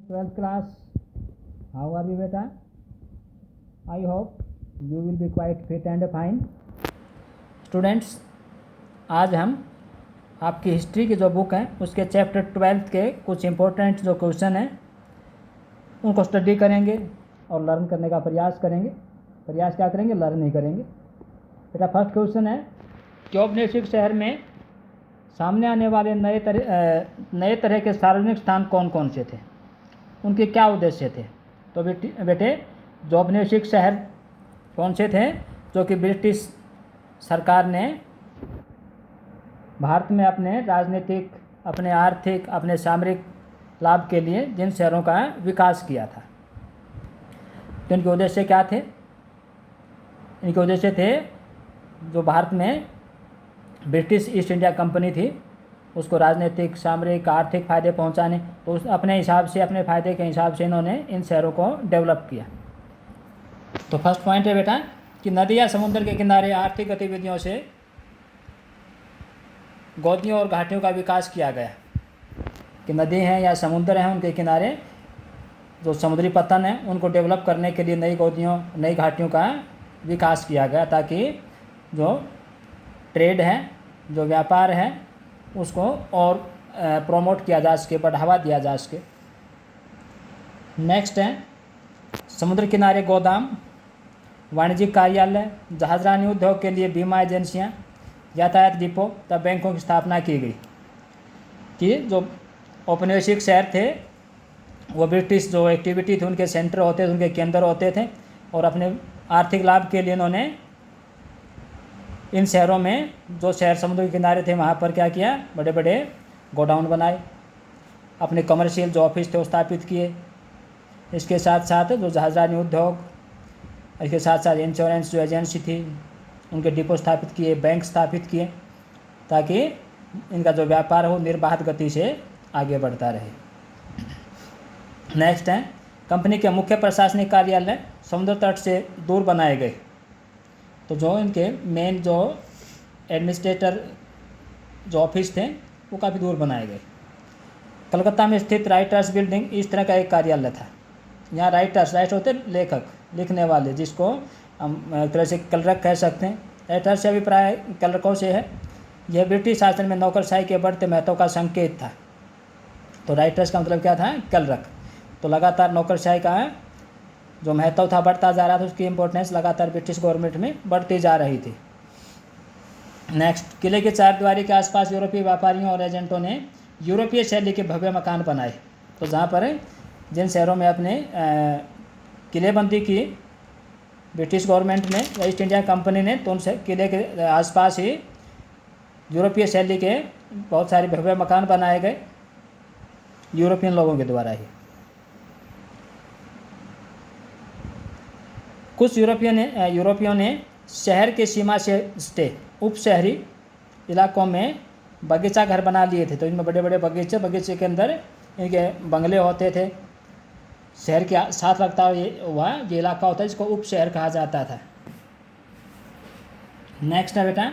12th class. How are you beta? I hope you will be quite fit and fine. Students, आज हम आपकी history की जो book है उसके चैप्टर 12 के कुछ इम्पोर्टेंट जो क्वेश्चन हैं उनको स्टडी करेंगे और लर्न करने का प्रयास करेंगे। प्रयास क्या करेंगे? लर्न नहीं करेंगे। बेटा फर्स्ट क्वेश्चन है कि औपनिवेशिक शहर में सामने आने वाले नए तरह के सार्वजनिक स्थान कौन कौन से थे, उनके क्या उद्देश्य थे। तो बेटे जो औपनिवेशिक शहर कौन से थे जो कि ब्रिटिश सरकार ने भारत में अपने राजनीतिक, अपने आर्थिक, अपने सामरिक लाभ के लिए जिन शहरों का विकास किया था, तो इनके उद्देश्य क्या थे? इनके उद्देश्य थे जो भारत में ब्रिटिश ईस्ट इंडिया कंपनी थी उसको राजनीतिक, सामरिक, आर्थिक फ़ायदे पहुंचाने, तो उस अपने हिसाब से, अपने फ़ायदे के हिसाब से इन्होंने इन शहरों को डेवलप किया। तो फर्स्ट पॉइंट है बेटा कि नदी या समुद्र के किनारे आर्थिक गतिविधियों से गोदियों और घाटियों का विकास किया गया। कि नदी हैं या समुद्र हैं उनके किनारे जो समुद्री पत्तन हैं उनको डेवलप करने के लिए नई गोदियों, नई घाटियों का विकास किया गया ताकि जो ट्रेड है, जो व्यापार है उसको और प्रमोट किया जा सके, बढ़ावा दिया जा सके। नेक्स्ट है समुद्र किनारे गोदाम, वाणिज्यिक कार्यालय, जहाजरानी उद्योग के लिए बीमा एजेंसियां, यातायात डिपो तथा बैंकों की स्थापना की गई। कि जो औपनिवेशिक शहर थे वो ब्रिटिश जो एक्टिविटी थी उनके सेंटर होते थे, उनके केंद्र होते थे और अपने आर्थिक लाभ के लिए इन्होंने इन शहरों में, जो शहर समुद्र के किनारे थे वहाँ पर क्या किया? बड़े बड़े गोडाउन बनाए, अपने कमर्शियल जो ऑफिस थे वो स्थापित किए। इसके साथ साथ जो जहाजरानी उद्योग, इसके साथ साथ इंश्योरेंस जो एजेंसी थी उनके डिपो स्थापित किए, बैंक स्थापित किए ताकि इनका जो व्यापार हो निर्बाध गति से आगे बढ़ता रहे। नेक्स्ट है कंपनी के मुख्य प्रशासनिक कार्यालय समुद्र तट से दूर बनाए गए। तो जो इनके मेन जो एडमिनिस्ट्रेटर जो ऑफिस थे वो काफ़ी दूर बनाए गए। कलकत्ता में स्थित राइटर्स बिल्डिंग इस तरह का एक कार्यालय था। यहाँ राइटर्स होते लेखक, लिखने वाले, जिसको हम एक तरह से कलरक कह सकते हैं। राइटर्स से अभिप्राय कलरकों से है। यह ब्रिटिश शासन में नौकरशाही के बढ़ते महत्व का संकेत था। तो राइटर्स का मतलब क्या था? कलरक। तो लगातार नौकरशाही का जो महत्व था बढ़ता जा रहा था, उसकी इम्पोर्टेंस लगातार ब्रिटिश गवर्नमेंट में बढ़ती जा रही थी। नेक्स्ट, किले के चारदीवारी के आसपास यूरोपीय व्यापारियों और एजेंटों ने यूरोपीय शैली के भव्य मकान बनाए। तो जहाँ पर जिन शहरों में अपने किलेबंदी की ब्रिटिश गवर्नमेंट ने या ईस्ट इंडिया कंपनी ने, तो उन किले के आसपास ही यूरोपीय शैली के बहुत सारे भव्य मकान बनाए गए यूरोपियन लोगों के द्वारा ही। कुछ यूरोपियों ने शहर के सीमा से सटे उप शहरी इलाकों में बगीचा घर बना लिए थे। तो इनमें बड़े बड़े बगीचे के अंदर इनके बंगले होते थे। शहर के साथ लगता हुआ ये इलाका होता है जिसको उप शहर कहा जाता था। नेक्स्ट है बेटा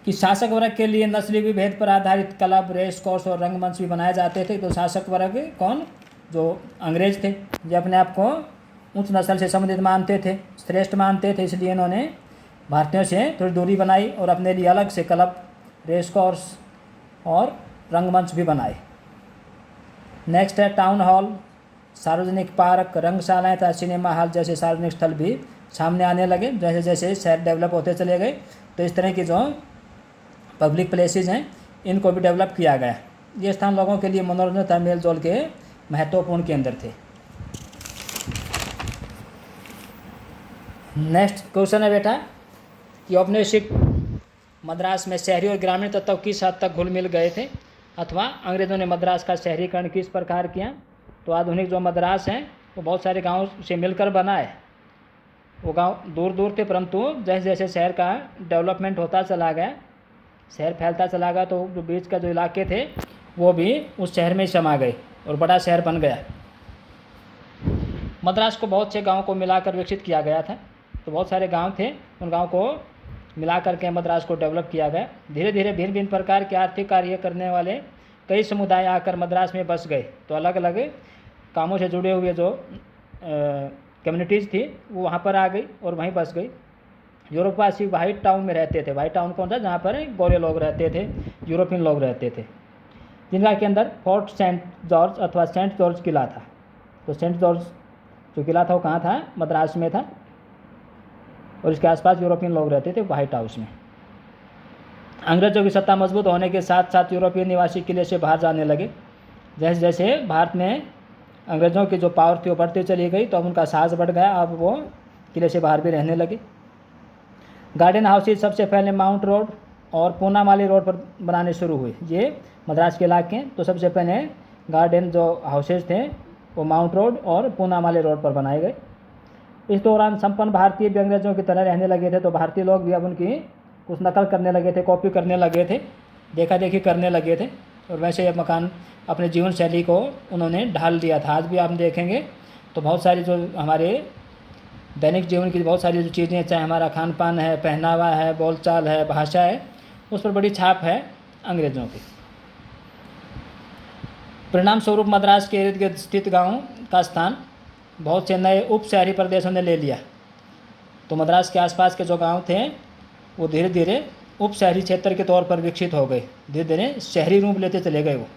कि शासक वर्ग के लिए नस्ली विभेद पर आधारित क्लब, रेस कोर्स और रंगमंच भी बनाए जाते थे। तो शासक वर्ग कौन? जो अंग्रेज थे, जो अपने आप को उच्च नस्ल से संबंधित मानते थे, श्रेष्ठ मानते थे, इसलिए इन्होंने भारतीयों से थोड़ी दूरी बनाई और अपने लिए अलग से क्लब, रेस कोर्स और रंगमंच भी बनाए। नेक्स्ट है टाउन हॉल, सार्वजनिक पार्क, रंगशालाएँ तथा सिनेमा हॉल जैसे सार्वजनिक स्थल भी सामने आने लगे। जैसे जैसे शहर डेवलप होते चले गए तो इस तरह की जो पब्लिक प्लेसेस हैं इनको भी डेवलप किया गया। ये स्थान लोगों के लिए मनोरंजन तथा मेल जोल के महत्वपूर्ण केंद्र थे। नेक्स्ट क्वेश्चन है बेटा कि औपनिवेशिक मद्रास में शहरी और ग्रामीण तत्व किस हद तक घुल मिल गए थे अथवा अंग्रेज़ों ने मद्रास का शहरीकरण किस प्रकार किया। तो आधुनिक जो मद्रास है वो बहुत सारे गाँव से मिलकर बना है। वो गांव दूर दूर थे, परंतु जैसे जैसे शहर का डेवलपमेंट होता चला गया, शहर फैलता चला गया, तो जो बीच का जो इलाके थे वो भी उस शहर में ही समा गए और बड़ा शहर बन गया। मद्रास को बहुत से गाँव को मिलाकर विकसित किया गया था। तो बहुत सारे गांव थे, उन गांव को मिला करके मद्रास को डेवलप किया गया। धीरे धीरे भिन्न भिन्न प्रकार के आर्थिक कार्य करने वाले कई समुदाय आकर मद्रास में बस गए। तो अलग अलग कामों से जुड़े हुए जो कम्युनिटीज़ थी वो वहाँ पर आ गई और वहीं बस गई। यूरोपवासी वाइट टाउन में रहते थे। वाइट टाउन कौन सा? जहाँ पर गोरे लोग रहते थे, यूरोपियन लोग रहते थे, जिनका के अंदर फोर्ट सेंट जॉर्ज अथवा सेंट जॉर्ज किला था। तो सेंट जॉर्ज जो किला था वो कहाँ था? मद्रास में था, और इसके आसपास यूरोपियन लोग रहते थे व्हाइट हाउस में। अंग्रेजों की सत्ता मजबूत होने के साथ साथ यूरोपियन निवासी किले से बाहर जाने लगे। जैसे जैसे भारत में अंग्रेज़ों की जो पावर थी वो बढ़ती चली गई, तो अब उनका साहस बढ़ गया, अब वो किले से बाहर भी रहने लगे। गार्डन हाउसेज सबसे पहले माउंट रोड और पूनामाली रोड पर बनाने शुरू हुए। ये मद्रास के इलाके हैं, तो सबसे पहले गार्डन जो हाउसेज थे वो माउंट रोड और पूनामाली रोड पर बनाए गए। इस दौरान संपन्न भारतीय भी अंग्रेज़ों की तरह रहने लगे थे, तो भारतीय लोग भी अब उनकी कुछ नकल करने लगे थे, कॉपी करने लगे थे, देखा देखी करने लगे थे, और वैसे ये मकान अपने जीवन शैली को उन्होंने ढाल दिया था। आज भी आप देखेंगे तो बहुत सारी जो हमारे दैनिक जीवन की बहुत सारी जो चीज़ें, चाहे हमारा खान पान है, पहनावा है, बोलचाल है, भाषा है, उस पर बड़ी छाप है अंग्रेज़ों की। परिणाम स्वरूप मद्रास के इर्द गिर्द स्थित गाँव का स्थान बहुत से नए उप शहरी प्रदेशों ने ले लिया। तो मद्रास के आसपास के जो गांव थे वो धीरे धीरे उप शहरी क्षेत्र के तौर पर विकसित हो गए, धीरे धीरे शहरी रूप लेते चले गए वो।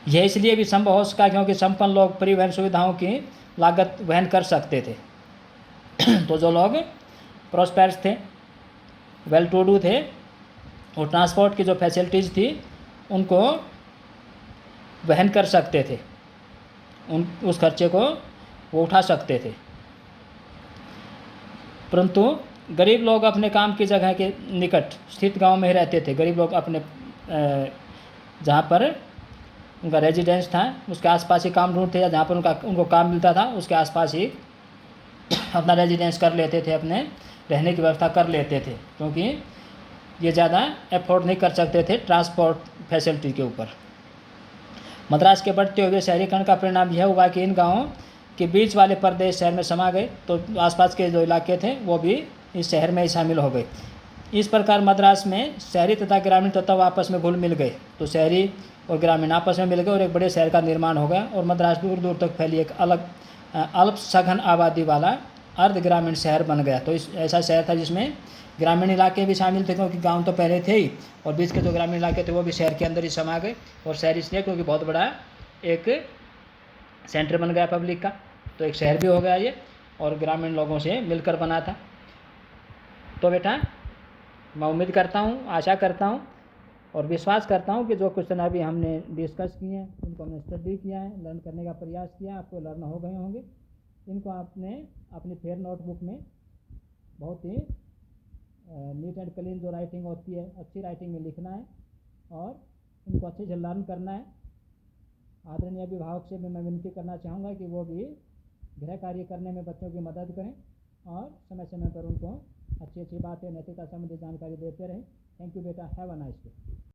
यह इसलिए भी संभव हो सका क्योंकि संपन्न लोग परिवहन सुविधाओं की लागत वहन कर सकते थे। तो जो लोग प्रॉस्पेरस थे, वेल टू डू थे, और ट्रांसपोर्ट की जो फैसिलिटीज़ थी उनको वहन कर सकते थे, उस खर्चे को वो उठा सकते थे। परंतु गरीब लोग अपने काम की जगह के निकट स्थित गांव में ही रहते थे। गरीब लोग अपने जहाँ पर उनका रेजिडेंस था उसके आसपास ही काम ढूंढते, या जहाँ पर उनको काम मिलता था उसके आसपास ही अपना रेजिडेंस कर लेते थे, अपने रहने की व्यवस्था कर लेते थे, क्योंकि ये ज़्यादा एफोर्ड नहीं कर सकते थे ट्रांसपोर्ट फैसिलिटी के ऊपर। मद्रास के बढ़ते हुए शहरीकरण का परिणाम यह हुआ कि इन गाँवों के बीच वाले प्रदेश शहर में समा गए, तो आसपास के जो इलाके थे वो भी इस शहर में ही शामिल हो गए। इस प्रकार मद्रास में शहरी तथा ग्रामीण तत्व आपस में घुल मिल गए। तो शहरी और ग्रामीण आपस में मिल गए और एक बड़े शहर का निर्माण हो गया, और मद्रास दूर दूर तक फैली एक अलग अल्प सघन आबादी वाला अर्ध ग्रामीण शहर बन गया। तो इस ऐसा शहर था जिसमें ग्रामीण इलाके भी शामिल थे, क्योंकि गांव तो पहले थे ही, और बीच के जो ग्रामीण इलाके थे वो भी शहर के अंदर ही समा गए। और शहर इसलिए क्योंकि बहुत बड़ा एक सेंटर बन गया पब्लिक का, तो एक शहर भी हो गया ये, और ग्रामीण लोगों से मिलकर बना था। तो बेटा मैं उम्मीद करता हूँ, आशा करता हूँ और विश्वास करता हूँ कि जो क्वेश्चन अभी हमने डिस्कस किए हैं, इनको हमने स्टडी किया है, लर्न करने का प्रयास किया, आपको लर्न हो गए होंगे। इनको आपने अपनी फेयर नोटबुक में बहुत ही नीट एंड क्लीन जो राइटिंग होती है, अच्छी राइटिंग में लिखना है, और इनको अच्छे से लर्न करना है। आदरणीय अभिभावक से भी मैं विनती करना चाहूँगा कि वो भी गृह कार्य करने में बच्चों की मदद करें, और समय समय पर उनको अच्छी अच्छी बातें, नैतिकता संबंधी जानकारी देते रहें। थैंक यू बेटा, हैव अ नाइस डे।